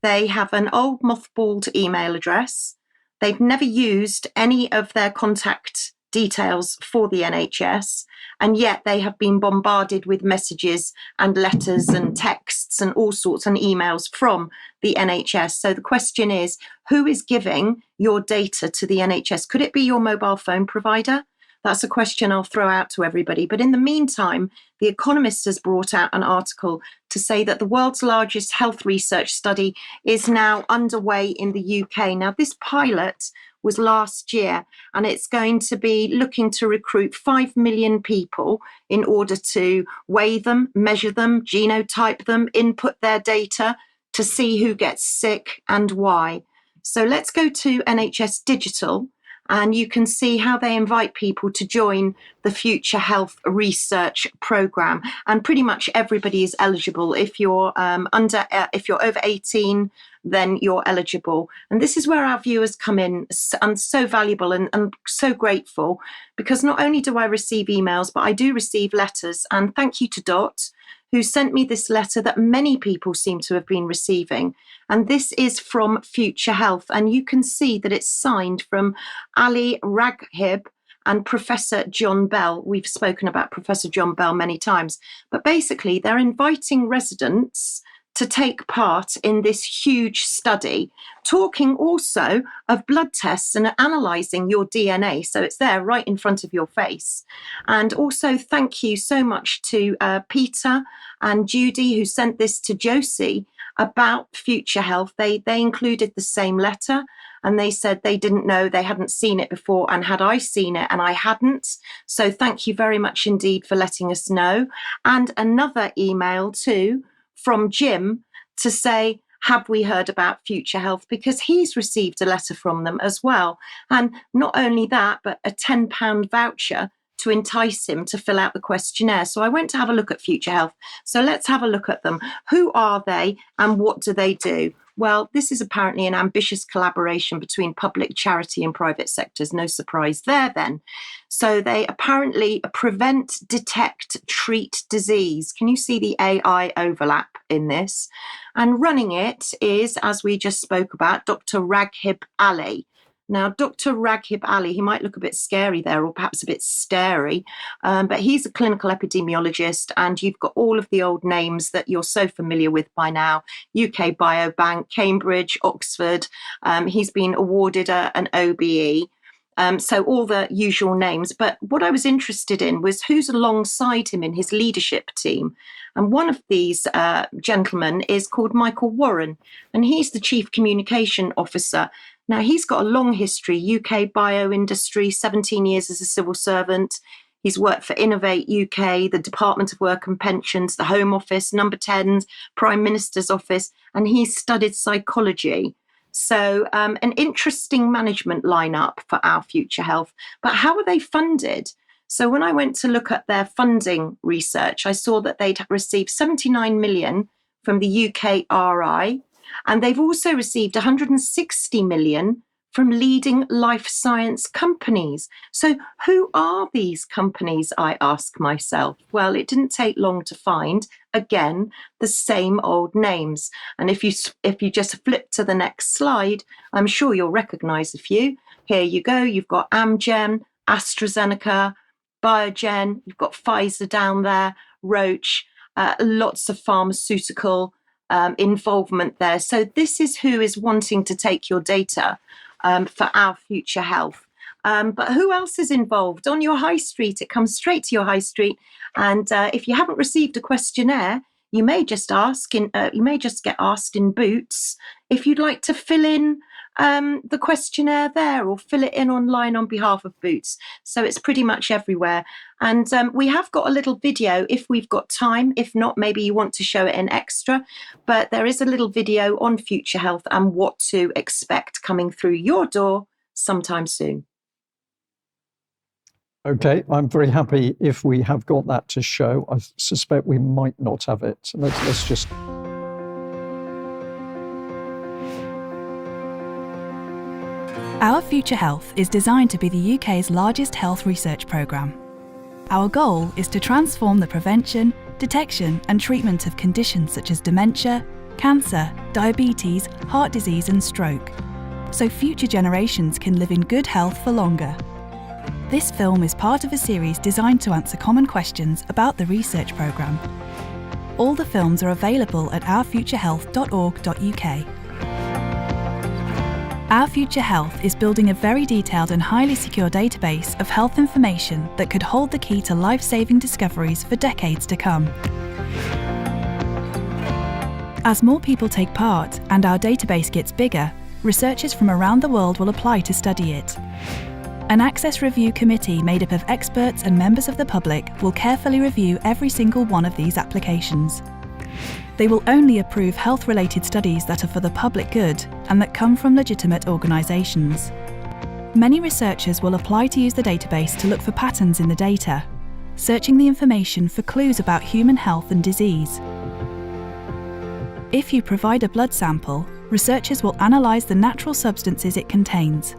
Speaker 2: They have an old mothballed email address. They've never used any of their contact details for the NHS, and yet they have been bombarded with messages and letters and texts and all sorts and emails from the NHS. So the question is, who is giving your data to the NHS? Could it be your mobile phone provider? That's a question I'll throw out to everybody. But in the meantime, The Economist has brought out an article to say that the world's largest health research study is now underway in the UK. Now, this pilot was last year, and it's going to be looking to recruit 5 million people in order to weigh them, measure them, genotype them, input their data to see who gets sick and why. So let's go to NHS Digital, and you can see how they invite people to join the Future Health Research Programme. And pretty much everybody is eligible. If you're if you're over 18, then you're eligible. And this is where our viewers come in. I'm so valuable and so grateful, because not only do I receive emails, but I do receive letters. And thank you to Dot, who sent me this letter that many people seem to have been receiving. And this is from Future Health. And you can see that it's signed from Ali Raghib and Professor John Bell. We've spoken about Professor John Bell many times. But basically, they're inviting residents to take part in this huge study, talking also of blood tests and analysing your DNA. So it's there right in front of your face. And also thank you so much to Peter and Judy, who sent this to Josie about Future Health. They included the same letter, and they said they didn't know, they hadn't seen it before, and had I seen it and I hadn't. So thank you very much indeed for letting us know. And another email too from Jim to say, have we heard about Future Health? Because he's received a letter from them as well. And not only that, but a £10 voucher to entice him to fill out the questionnaire. So I went to have a look at Future Health. So let's have a look at them. Who are they and what do they do? Well, this is apparently an ambitious collaboration between public, charity and private sectors. No surprise there then. So they apparently prevent, detect, treat disease. Can you see the AI overlap in this? And running it is, as we just spoke about, Dr. Raghib Ali. Now, Dr. Raghib Ali, he might look a bit scary there, or perhaps a bit starey, but he's a clinical epidemiologist, and you've got all of the old names that you're so familiar with by now: UK Biobank, Cambridge, Oxford. He's been awarded an OBE. So all the usual names. But what I was interested in was who's alongside him in his leadership team. And one of these gentlemen is called Michael Warren, and he's the Chief Communication Officer. Now, he's got a long history, UK bio industry, 17 years as a civil servant. He's worked for Innovate UK, the Department of Work and Pensions, the Home Office, Number 10, Prime Minister's Office, and he's studied psychology. So an interesting management lineup for our Future Health. But how are they funded? So when I went to look at their funding research, I saw that they'd received 79 million from the UKRI, and they've also received 160 million from leading life science companies. So who are these companies, I ask myself? Well, it didn't take long to find, again, the same old names. And if you just flip to the next slide, I'm sure you'll recognise a few. Here you go. You've got Amgen, AstraZeneca, Biogen. You've got Pfizer down there, Roche, lots of pharmaceutical involvement there. So this is who is wanting to take your data for our Future Health. But who else is involved? On your high street, it comes straight to your high street. And if you haven't received a questionnaire, you may just get asked in Boots if you'd like to fill in the questionnaire there, or fill it in online on behalf of Boots. So it's pretty much everywhere. And we have got a little video if we've got time. If not, maybe you want to show it in extra. But there is a little video on Future Health and what to expect coming through your door sometime soon.
Speaker 1: Okay, I'm very happy if we have got that to show. I suspect we might not have it. Let's just...
Speaker 7: Our Future Health is designed to be the UK's largest health research programme. Our goal is to transform the prevention, detection and treatment of conditions such as dementia, cancer, diabetes, heart disease and stroke, so future generations can live in good health for longer. This film is part of a series designed to answer common questions about the research programme. All the films are available at ourfuturehealth.org.uk. Our Future Health is building a very detailed and highly secure database of health information that could hold the key to life-saving discoveries for decades to come. As more people take part and our database gets bigger, researchers from around the world will apply to study it. An Access Review Committee made up of experts and members of the public will carefully review every single one of these applications. They will only approve health-related studies that are for the public good and that come from legitimate organisations. Many researchers will apply to use the database to look for patterns in the data, searching the information for clues about human health and disease. If you provide a blood sample, researchers will analyse the natural substances it contains.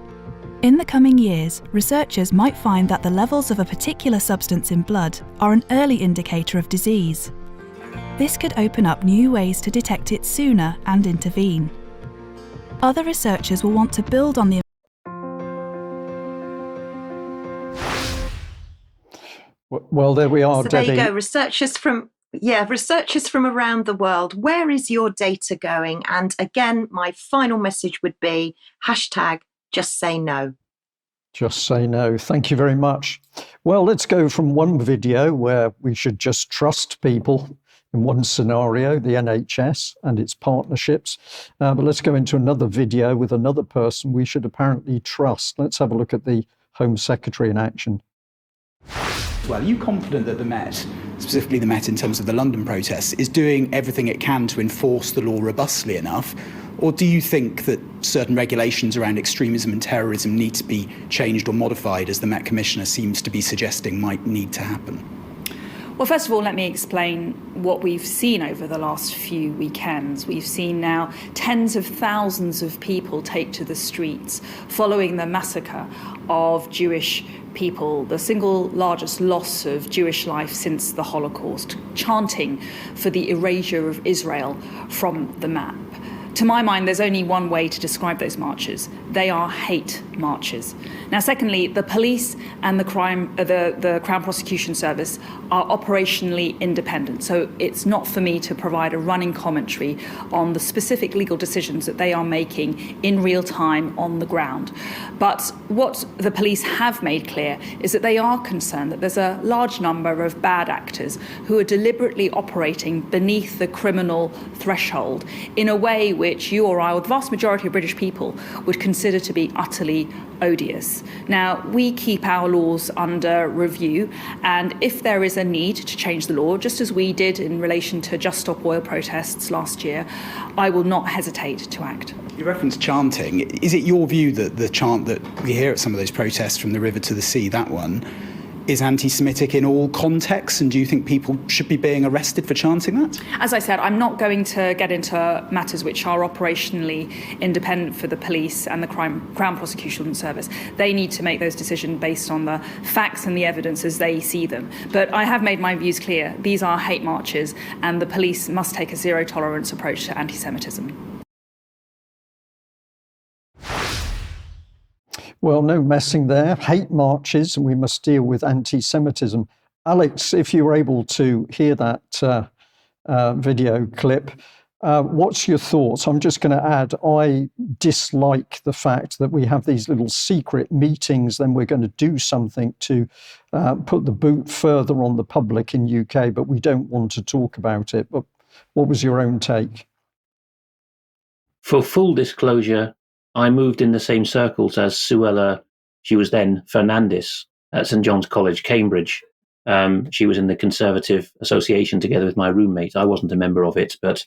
Speaker 7: In the coming years, researchers might find that the levels of a particular substance in blood are an early indicator of disease. This could open up new ways to detect it sooner and intervene. Other researchers will want to build on the
Speaker 1: Well, there we are,
Speaker 2: So
Speaker 1: Debbie.
Speaker 2: there you go, researchers from around the world. Where is your data going? And again, my final message would be #JustSayNo.
Speaker 1: Just say no. Thank you very much. Well, let's go from one video where we should just trust people in one scenario, the NHS and its partnerships. But let's go into another video with another person we should apparently trust. Let's have a look at the Home Secretary in action.
Speaker 8: Well, are you confident that the Met, specifically the Met in terms of the London protests, is doing everything it can to enforce the law robustly enough? Or do you think that certain regulations around extremism and terrorism need to be changed or modified, as the Met Commissioner seems to be suggesting might need to happen?
Speaker 9: Well, first of all, let me explain what we've seen over the last few weekends. We've seen now tens of thousands of people take to the streets following the massacre of Jewish people, the single largest loss of Jewish life since the Holocaust, chanting for the erasure of Israel from the map. To my mind, there's only one way to describe those marches. They are hate marches. Now, secondly, the police and the Crown Prosecution Service are operationally independent. So it's not for me to provide a running commentary on the specific legal decisions that they are making in real time on the ground. But what the police have made clear is that they are concerned that there's a large number of bad actors who are deliberately operating beneath the criminal threshold in a way which you or I, or the vast majority of British people, would consider to be utterly odious. Now, we keep our laws under review, and if there is a need to change the law, just as we did in relation to Just Stop Oil protests last year, I will not hesitate to act.
Speaker 8: You referenced chanting. Is it your view that the chant that we hear at some of those protests, from the river to the sea, that one, is anti-Semitic in all contexts, and do you think people should be being arrested for chanting that?
Speaker 9: As I said, I'm not going to get into matters which are operationally independent for the police and the Crown Prosecution Service. They need to make those decisions based on the facts and the evidence as they see them. But I have made my views clear. These are hate marches, and the police must take a zero-tolerance approach to anti-Semitism.
Speaker 1: Well, no messing there. Hate marches, and we must deal with anti-Semitism. Alex, if you were able to hear that video clip, what's your thoughts? I'm just going to add, I dislike the fact that we have these little secret meetings, then we're going to do something to put the boot further on the public in UK, but we don't want to talk about it. But what was your own take?
Speaker 6: For full disclosure, I moved in the same circles as Suella, she was then Fernandez at St John's College, Cambridge. She was in the Conservative Association together with my roommate. I wasn't a member of it, but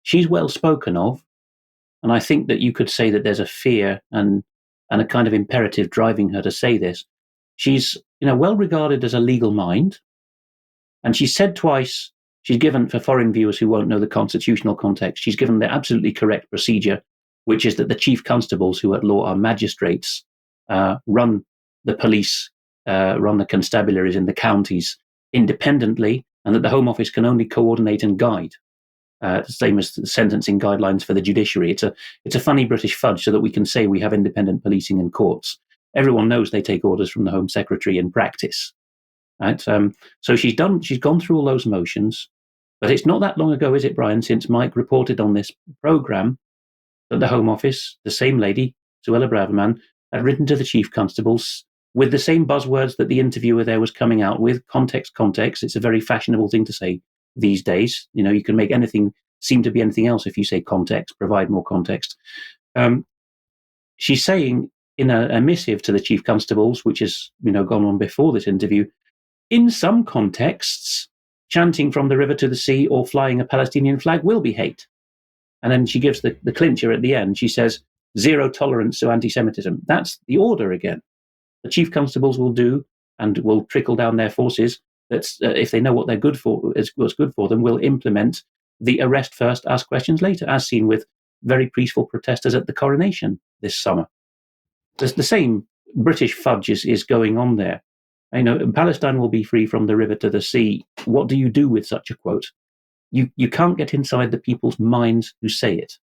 Speaker 6: she's well spoken of. And I think that you could say that there's a fear and a kind of imperative driving her to say this. She's well regarded as a legal mind. And she said twice, she's given, for foreign viewers who won't know the constitutional context, she's given the absolutely correct procedure, which is that the chief constables, who at law are magistrates, run the police, run the constabularies in the counties independently, and that the Home Office can only coordinate and guide, the same as the sentencing guidelines for the judiciary. It's a funny British fudge so that we can say we have independent policing and courts. everyone knows they take orders from the Home Secretary in practice. Right? So she's gone through all those motions, but it's not that long ago, is it, Brian, since Mike reported on this programme that the Home Office, the same lady, Suella Braverman, had written to the Chief Constables with the same buzzwords that the interviewer there was coming out with, context. It's a very fashionable thing to say these days. You can make anything seem to be anything else if you say context, provide more context. She's saying in a missive to the Chief Constables, which has gone on before this interview, in some contexts, chanting from the river to the sea or flying a Palestinian flag will be hate. And then she gives the clincher at the end. She says, zero tolerance to anti-Semitism. That's the order again. The Chief Constables will do and will trickle down their forces. That's if they know what they're good for, is what's good for them, will implement the arrest first, ask questions later, as seen with very peaceful protesters at the coronation this summer. There's the same British fudge is going on there. Palestine will be free from the river to the sea. What do you do with such a quote? You can't get inside the people's minds who say it.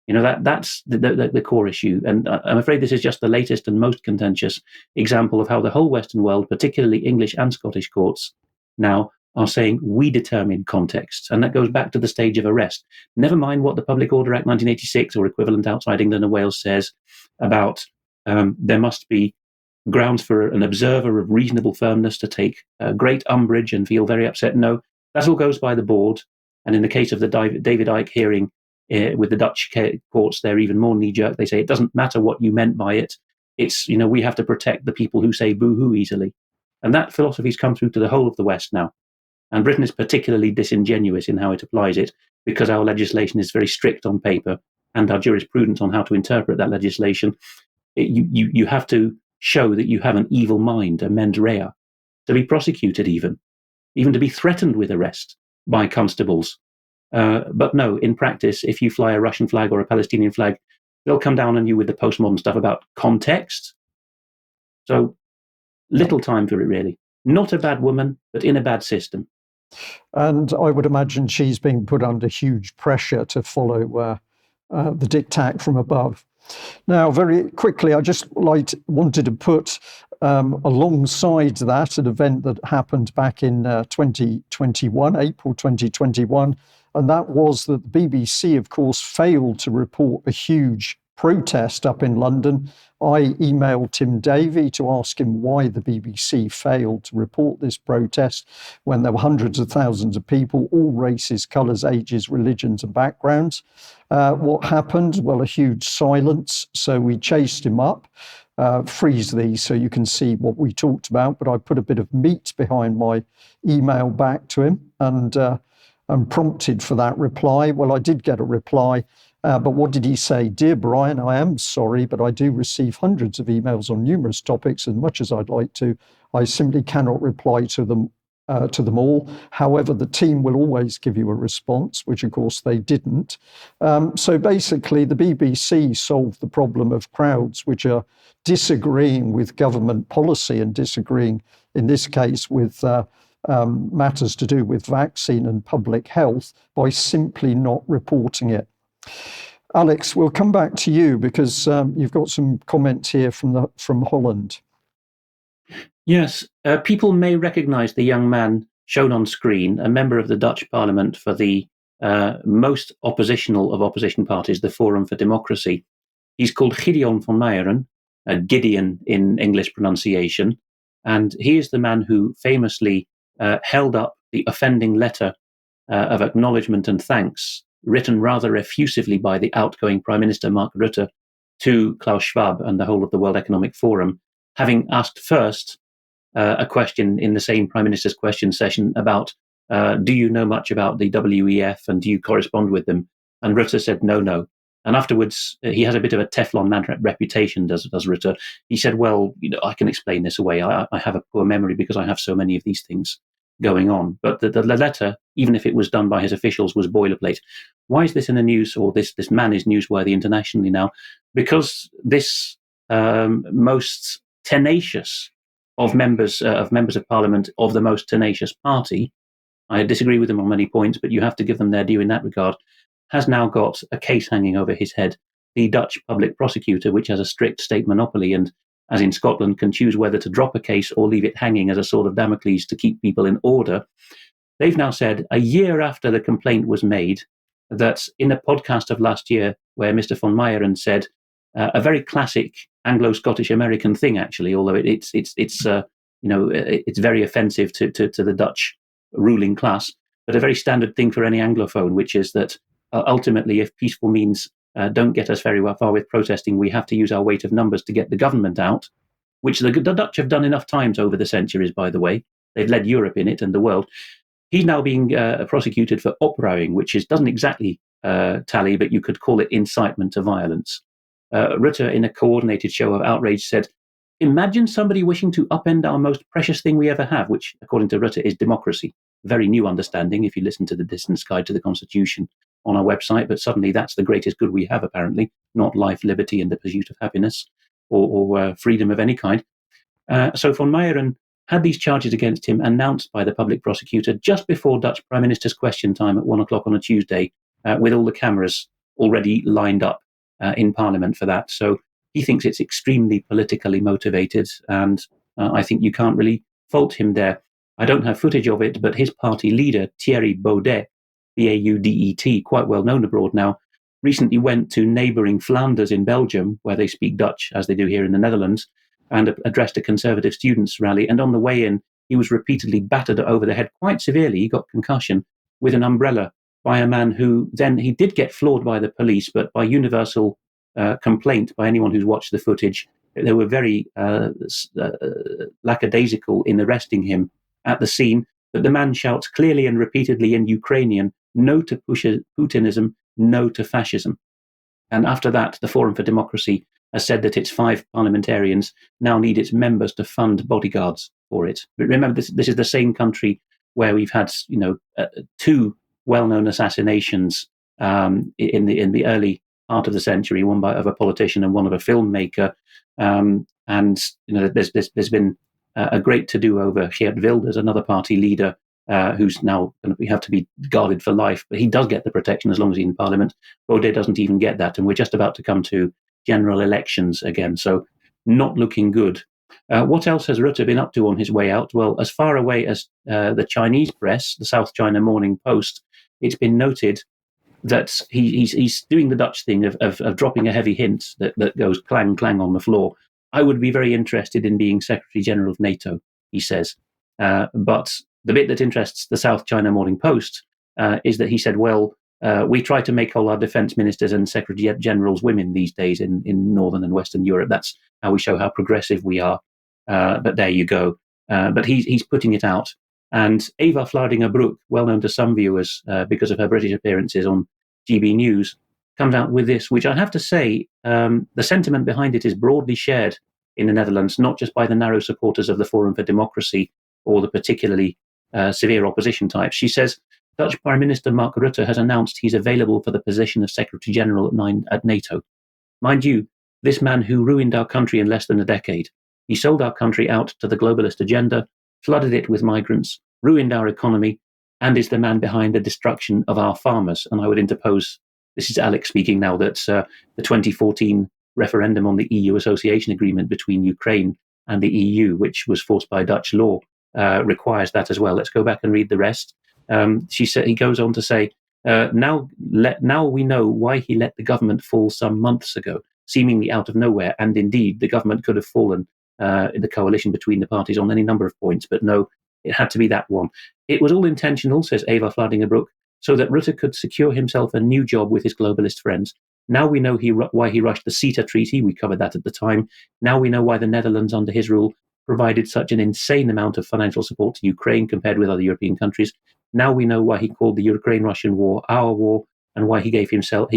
Speaker 6: That's the core issue. And I'm afraid this is just the latest and most contentious example of how the whole Western world, particularly English and Scottish courts, now are saying we determine contexts. And that goes back to the stage of arrest. Never mind what the Public Order Act 1986 or equivalent outside England and Wales says about there must be grounds for an observer of reasonable firmness to take great umbrage and feel very upset. No, that all goes by the board. And in the case of the David Icke hearing with the Dutch courts, they're even more knee-jerk. They say it doesn't matter what you meant by it. It's, we have to protect the people who say boo-hoo easily. And that philosophy's come through to the whole of the West now. And Britain is particularly disingenuous in how it applies it because our legislation is very strict on paper and our jurisprudence on how to interpret that legislation. You have to show that you have an evil mind, a mens rea, to be prosecuted even to be threatened with arrest by constables. But no, in practice, if you fly a Russian flag or a Palestinian flag, they'll come down on you with the postmodern stuff about context. So little time for it, really. Not a bad woman, but in a bad system.
Speaker 1: And I would imagine she's being put under huge pressure to follow the diktat from above. Now, very quickly, I just wanted to put alongside that an event that happened back in 2021, April 2021, and that was that the BBC, of course, failed to report a huge protest up in London. I emailed Tim Davie to ask him why the BBC failed to report this protest when there were hundreds of thousands of people, all races, colours, ages, religions and backgrounds. What happened? Well, a huge silence. So we chased him up. Freeze these so you can see what we talked about, but I put a bit of meat behind my email back to him and prompted for that reply. Well, I did get a reply. But what did he say? Dear Brian, I am sorry, but I do receive hundreds of emails on numerous topics. As much as I'd like to, I simply cannot reply to them all. However, the team will always give you a response, which of course they didn't. So basically, the BBC solved the problem of crowds which are disagreeing with government policy and disagreeing, in this case, with matters to do with vaccine and public health by simply not reporting it. Alex, we'll come back to you because you've got some comments here from Holland.
Speaker 6: Yes, people may recognise the young man shown on screen, a member of the Dutch Parliament for the most oppositional of opposition parties, the Forum for Democracy. He's called Gideon van Meijeren, Gideon in English pronunciation, and he is the man who famously held up the offending letter of acknowledgement and thanks written rather effusively by the outgoing Prime Minister Mark Rutte to Klaus Schwab and the whole of the World Economic Forum, having asked first a question in the same Prime Minister's question session about, do you know much about the WEF and do you correspond with them? And Rutte said, no. And afterwards, he has a bit of a Teflon man reputation, does Rutte. He said, well, I can explain this away. I have a poor memory because I have so many of these things going on. But the letter, even if it was done by his officials, was boilerplate. Why is this in the news, or this man is newsworthy internationally now? Because this most tenacious of members of Parliament of the most tenacious party, I disagree with them on many points, but you have to give them their due in that regard, has now got a case hanging over his head. The Dutch public prosecutor, which has a strict state monopoly and as in Scotland, can choose whether to drop a case or leave it hanging as a sword of Damocles to keep people in order. They've now said, a year after the complaint was made, that in a podcast of last year where Mr. von Meyeren said a very classic Anglo-Scottish American thing, actually, although it's very offensive to the Dutch ruling class, but a very standard thing for any Anglophone, which is that ultimately, if peaceful means don't get us very far with protesting, we have to use our weight of numbers to get the government out, which the Dutch have done enough times over the centuries, by the way. They've led Europe in it and the world. He's now being prosecuted for oprowing, which doesn't exactly tally, but you could call it incitement to violence. Rutte, in a coordinated show of outrage, said, "Imagine somebody wishing to upend our most precious thing we ever have," which, according to Rutte, is democracy. Very new understanding if you listen to the Distance Guide to the Constitution on our website, but suddenly that's the greatest good we have, apparently, not life, liberty, and the pursuit of happiness or freedom of any kind. So von Meyeren had these charges against him announced by the public prosecutor just before Dutch Prime Minister's question time at 1 o'clock on a Tuesday, with all the cameras already lined up in Parliament for that. So he thinks it's extremely politically motivated, and I think you can't really fault him there. I don't have footage of it, but his party leader, Thierry Baudet, B-A-U-D-E-T, quite well known abroad now, recently went to neighbouring Flanders in Belgium, where they speak Dutch, as they do here in the Netherlands, and addressed a conservative students' rally. And on the way in, he was repeatedly battered over the head quite severely. He got concussion with an umbrella by a man who then, he did get floored by the police, but by universal complaint by anyone who's watched the footage, they were very lackadaisical in arresting him at the scene. But the man shouts clearly and repeatedly in Ukrainian, "No to Putinism, no to fascism." And after that, the Forum for Democracy has said that its 5 parliamentarians now need its members to fund bodyguards for it. But remember, this is the same country where we've had 2 well-known assassinations in the early part of the century, one of a politician and one of a filmmaker. There's been a great to-do over Geert Wilders, another party leader, who's now going to have to be guarded for life, but he does get the protection as long as he's in Parliament. Baudet doesn't even get that, and we're just about to come to general elections again, so not looking good. What else has Rutte been up to on his way out? Well, as far away as the Chinese press, the South China Morning Post, it's been noted that he's doing the Dutch thing of dropping a heavy hint that goes clang, clang on the floor. I would be very interested in being Secretary General of NATO, he says. But the bit that interests the South China Morning Post is that he said, well, we try to make all our defense ministers and secretary generals women these days in Northern and Western Europe. That's how we show how progressive we are. But there you go. But he's putting it out. And Eva Vlaardingerbroek, well known to some viewers because of her British appearances on GB News, comes out with this, which I have to say, the sentiment behind it is broadly shared in the Netherlands, not just by the narrow supporters of the Forum for Democracy or the particularly severe opposition types. She says, Dutch Prime Minister Mark Rutte has announced he's available for the position of Secretary General at NATO. Mind you, this man who ruined our country in less than a decade. He sold our country out to the globalist agenda, flooded it with migrants, ruined our economy, and is the man behind the destruction of our farmers. And I would interpose, this is Alex speaking now, that the 2014 referendum on the EU association agreement between Ukraine and the EU, which was forced by Dutch law, requires that as well. Let's go back and read the rest. He goes on to say, now we know why he let the government fall some months ago, seemingly out of nowhere. And indeed, the government could have fallen in the coalition between the parties on any number of points, but no, it had to be that one. It was all intentional, says Eva Vlaardingerbroek, so that Rutte could secure himself a new job with his globalist friends. Now we know why he rushed the CETA treaty. We covered that at the time. Now we know why the Netherlands, under his rule, provided such an insane amount of financial support to Ukraine compared with other European countries. Now we know why he called the Ukraine-Russian war our war, and why he gave himself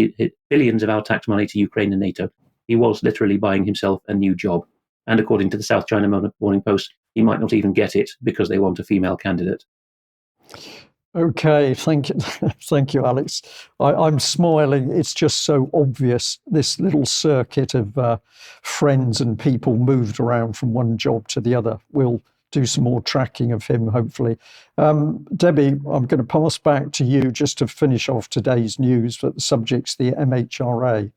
Speaker 6: billions of our tax money to Ukraine and NATO. He was literally buying himself a new job. And according to the South China Morning Post, he might not even get it because they want a female candidate.
Speaker 1: Okay, thank you, thank you, Alex. I'm smiling. It's just so obvious, this little circuit of friends and people moved around from one job to the other. We'll do some more tracking of him, hopefully. Debbie, I'm going to pass back to you just to finish off today's news, but the subject's the MHRA.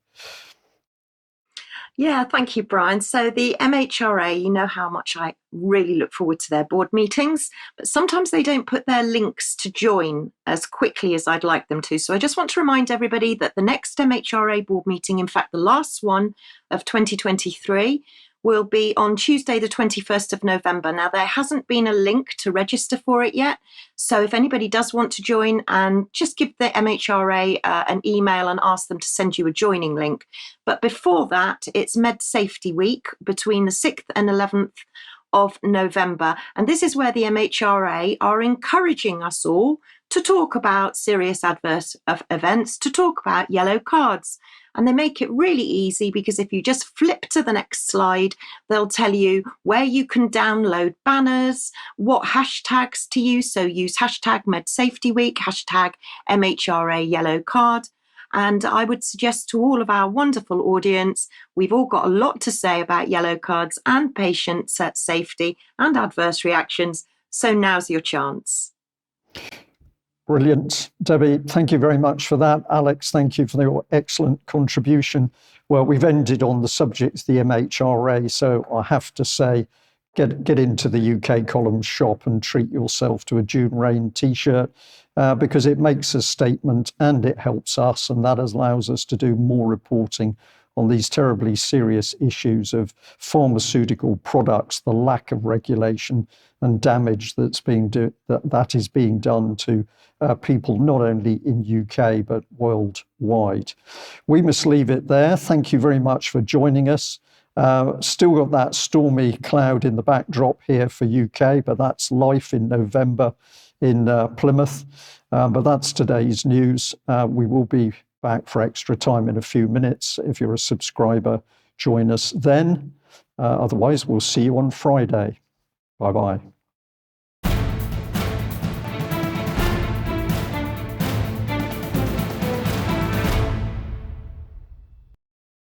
Speaker 2: Yeah, thank you, Brian. So the MHRA, you know how much I really look forward to their board meetings, but sometimes they don't put their links to join as quickly as I'd like them to. So I just want to remind everybody that the next MHRA board meeting, in fact, the last one of 2023, will be on Tuesday, the 21st of November. Now, there hasn't been a link to register for it yet. So if anybody does want to join, and just give the MHRA an email and ask them to send you a joining link. But before that, it's MedSafetyWeek between the 6th and 11th of November. And this is where the MHRA are encouraging us all to talk about serious adverse events, to talk about yellow cards. And they make it really easy, because if you just flip to the next slide, they'll tell you where you can download banners, what hashtags to use. So use hashtag MedSafetyWeek, hashtag MHRA yellow card. And I would suggest to all of our wonderful audience, we've all got a lot to say about yellow cards and patient safety and adverse reactions. So now's your chance.
Speaker 1: Brilliant. Debbie, thank you very much for that. Alex, thank you for your excellent contribution. Well, we've ended on the subject of the MHRA, so I have to say, get into the UK Columns shop and treat yourself to a June Rain t-shirt, because it makes a statement and it helps us, and that allows us to do more reporting on these terribly serious issues of pharmaceutical products, the lack of regulation and damage that is being done to people not only in UK but worldwide. We must leave it there. Thank you very much for joining us. Still got that stormy cloud in the backdrop here for UK, but that's life in November in Plymouth. But that's today's news. We will be back for extra time in a few minutes. If you're a subscriber, join us then. Otherwise, we'll see you on Friday. Bye-bye.